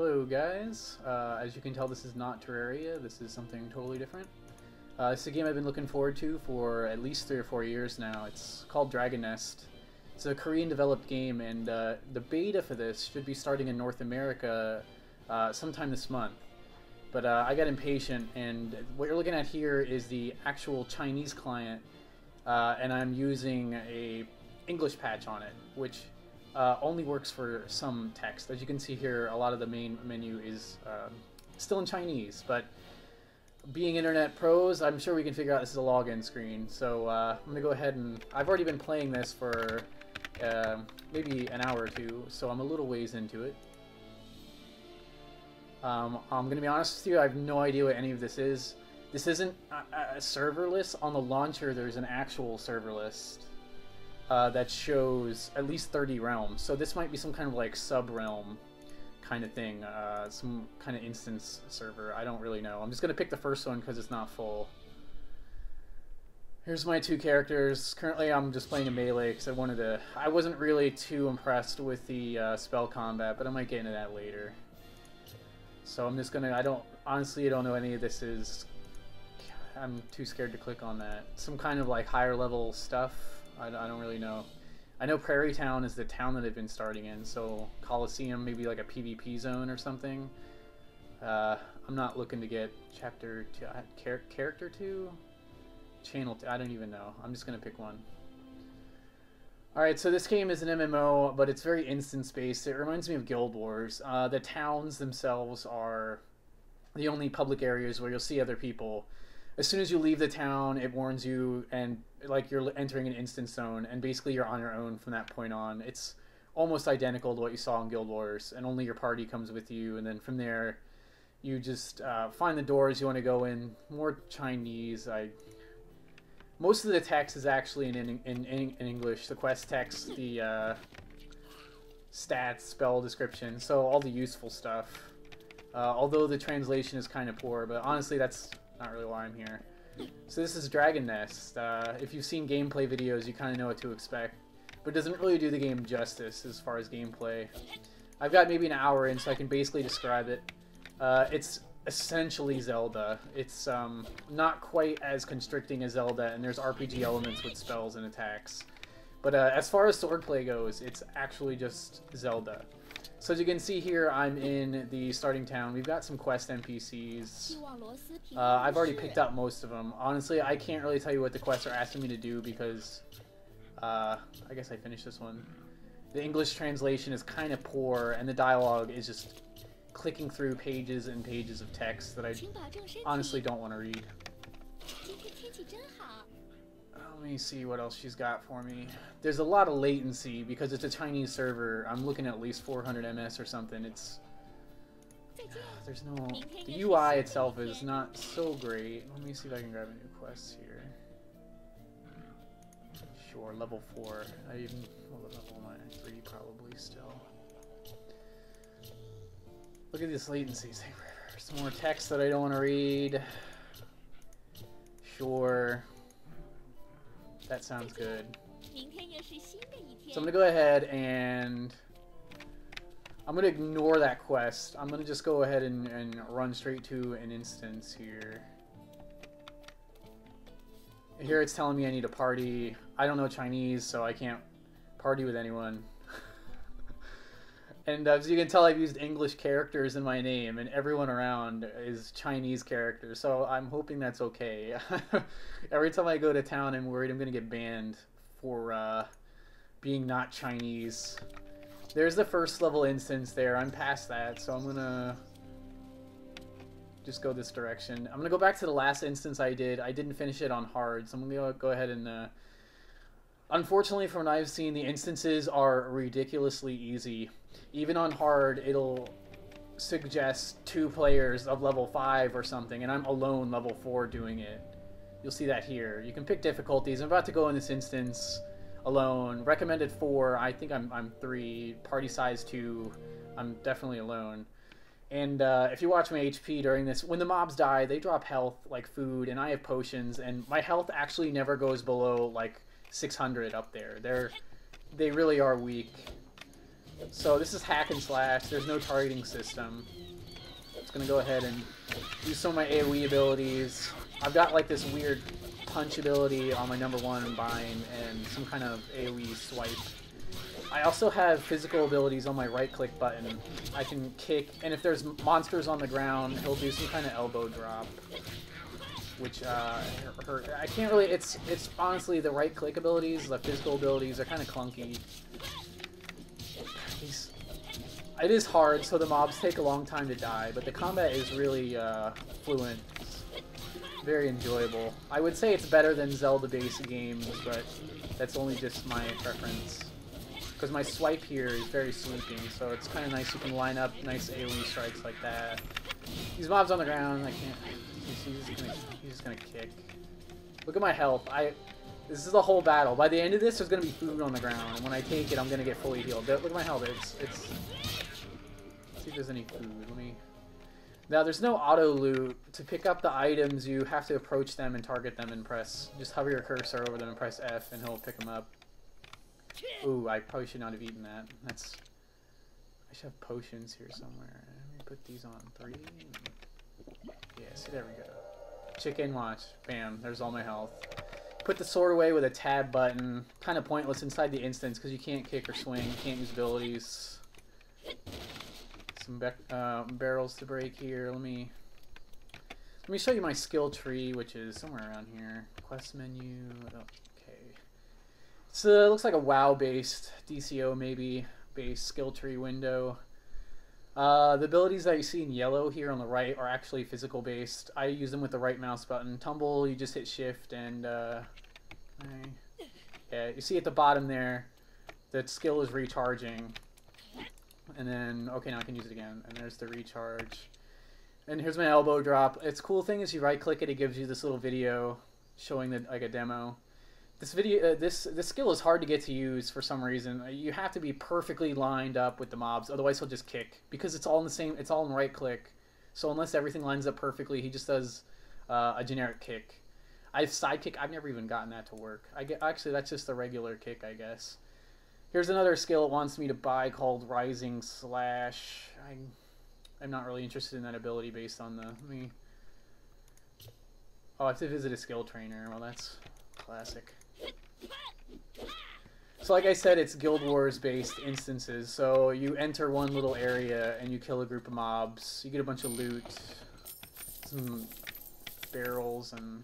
Hello guys, as you can tell this is not Terraria, this is something totally different. This is a game I've been looking forward to for at least 3 or 4 years now. It's called Dragon Nest. It's a Korean developed game, and the beta for this should be starting in North America sometime this month. But I got impatient, and what you're looking at here is the actual Chinese client, and I'm using a English patch on it, which only works for some text. As you can see here, a lot of the main menu is still in Chinese, but being internet pros, I'm sure we can figure out this is a login screen. So I'm going to go ahead and... I've already been playing this for maybe an hour or two, so I'm a little ways into it. I'm going to be honest with you, I have no idea what any of this is. This isn't a server list. On the launcher, there's an actual server list that shows at least 30 realms. So this might be some kind of like sub-realm kind of thing, some kind of instance server. I don't really know. I'm just going to pick the first one because it's not full. Here's my 2 characters. Currently I'm just playing a melee because I wasn't really too impressed with the spell combat, but I might get into that later. So I'm just gonna, honestly I don't know any of this is. I'm too scared to click on that. Some kind of like higher level stuff. I don't really know. I know Prairie Town is the town that I've been starting in, so Coliseum, maybe like a PvP zone or something. I'm not looking to get Chapter 2, Character 2? Channel 2, I don't even know. I'm just going to pick one. Alright, so this game is an MMO, but it's very instance-based. It reminds me of Guild Wars. The towns themselves are the only public areas where you'll see other people. As soon as you leave the town, it warns you, and like you're entering an instance zone, and basically you're on your own from that point on. It's almost identical to what you saw in Guild Wars, and only your party comes with you, and then from there, you just find the doors you want to go in. More Chinese. Most of the text is actually in English. The quest text, the stats, spell description, so all the useful stuff. Although the translation is kind of poor, but honestly that's not really why I'm here. So this is Dragon Nest. If you've seen gameplay videos, you kind of know what to expect, but it doesn't really do the game justice as far as gameplay. I've got maybe an hour in, so I can basically describe it. It's essentially Zelda. It's not quite as constricting as Zelda, and there's RPG elements with spells and attacks. But as far as swordplay goes, it's actually just Zelda. So as you can see here, I'm in the starting town. We've got some quest NPCs. I've already picked up most of them. Honestly, I can't really tell you what the quests are asking me to do because I guess I finished this one. The English translation is kind of poor, and the dialogue is just clicking through pages and pages of text that I honestly don't want to read. Let me see what else she's got for me. There's a lot of latency because it's a Chinese server. I'm looking at least 400 ms or something. There's no... The UI itself is not so great. Let me see if I can grab a new quest here. Sure, level 4. What level am I? 3 probably still. Look at this latency. Some more text that I don't want to read. Sure. That sounds good. So I'm going to go ahead and I'm going to ignore that quest. I'm going to just go ahead and run straight to an instance here. Here it's telling me I need a party. I don't know Chinese, so I can't party with anyone. And as you can tell, I've used English characters in my name, and everyone around is Chinese characters, so I'm hoping that's okay. Every time I go to town, I'm worried I'm going to get banned for being not Chinese. There's the first level instance there. I'm past that, so I'm going to just go this direction. I'm going to go back to the last instance I did. I didn't finish it on hard, so I'm going to go ahead and... Unfortunately, from what I've seen, the instances are ridiculously easy. Even on hard, it'll suggest 2 players of level 5 or something, and I'm alone level 4 doing it. You'll see that here. You can pick difficulties. I'm about to go in this instance alone. Recommended 4. I think I'm 3. Party size 2. I'm definitely alone. And if you watch my HP during this, when the mobs die, they drop health like food, and I have potions, and my health actually never goes below like 600 up there. They really are weak. So this is hack and slash. There's no targeting system. It's gonna go ahead and use some of my AoE abilities. I've got like this weird punch ability on my #1 bind and some kind of AoE swipe. I also have physical abilities on my right-click button. I can kick, and if there's monsters on the ground, he'll do some kind of elbow drop, which hurt. I can't really. It's honestly the right-click abilities, the physical abilities are kind of clunky. It is hard, so the mobs take a long time to die, but the combat is really fluent. It's very enjoyable. I would say it's better than Zelda-based games, but that's only just my preference. Because my swipe here is very sweeping, so it's kind of nice. You can line up nice AoE strikes like that. These mobs on the ground, I can't. He's just gonna kick. Look at my health. This is the whole battle. By the end of this, there's gonna be food on the ground, and when I take it, I'm gonna get fully healed. Look at my health. It's. Let's see if there's any food. Now, there's no auto loot. To pick up the items, you have to approach them and target them and just hover your cursor over them and press F, and he'll pick them up. Ooh, I probably should not have eaten that. I should have potions here somewhere. Let me put these on 3. Yeah, see, there we go. Chicken watch. Bam, there's all my health. Put the sword away with a tab button. Kind of pointless inside the instance because you can't kick or swing. You can't use abilities. Some barrels to break here. Let me show you my skill tree, which is somewhere around here. Quest menu. Okay. So it looks like a WoW-based, DCO maybe, based skill tree window. The abilities that you see in yellow here on the right are actually physical based. I use them with the right mouse button. Tumble, you just hit shift and yeah, you see at the bottom there that skill is recharging. And then, okay, now I can use it again. And there's the recharge. And here's my elbow drop. Its cool thing is you right click it, it gives you this little video showing like a demo. This video, this skill is hard to get to use for some reason. You have to be perfectly lined up with the mobs, otherwise he'll just kick because it's all in the same. It's all in right click. So unless everything lines up perfectly, he just does a generic kick. Side kick. I've never even gotten that to work. Actually that's just the regular kick, I guess. Here's another skill it wants me to buy called Rising Slash. I'm not really interested in that ability based on the. Oh, I have to visit a skill trainer. Well, that's classic. So like I said, it's Guild Wars based instances. So you enter one little area and you kill a group of mobs. You get a bunch of loot, some barrels and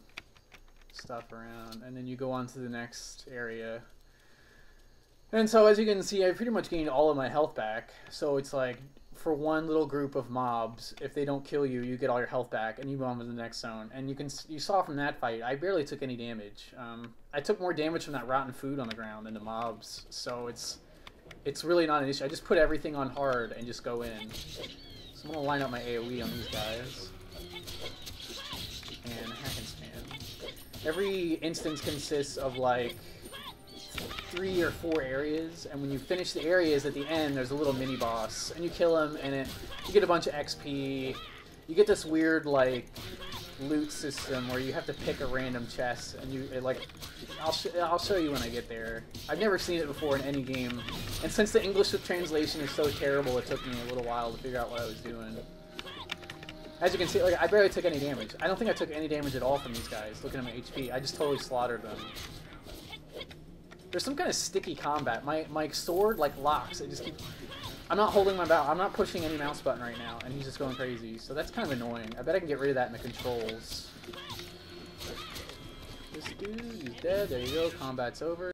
stuff around, and then you go on to the next area. And so as you can see, I pretty much gained all of my health back. So it's like for one little group of mobs, if they don't kill you, you get all your health back, and you move on to the next zone. And you saw from that fight, I barely took any damage. I took more damage from that rotten food on the ground than the mobs, so it's really not an issue. I just put everything on hard and just go in. So I'm gonna line up my AoE on these guys and hack and spam. Every instance consists of like 3 or 4 areas, and when you finish the areas at the end, there's a little mini boss, and you kill him, and you get a bunch of XP. You get this weird like loot system where you have to pick a random chest, and I'll show you when I get there. I've never seen it before in any game, and since the English translation is so terrible, it took me a little while to figure out what I was doing. As you can see, like I barely took any damage. I don't think I took any damage at all from these guys. Looking at my HP, I just totally slaughtered them. There's some kind of sticky combat. My sword like locks. It just keeps. I'm not holding my I'm not pushing any mouse button right now, and he's just going crazy. So that's kind of annoying. I bet I can get rid of that in the controls. This dude, he's dead. There you go. Combat's over.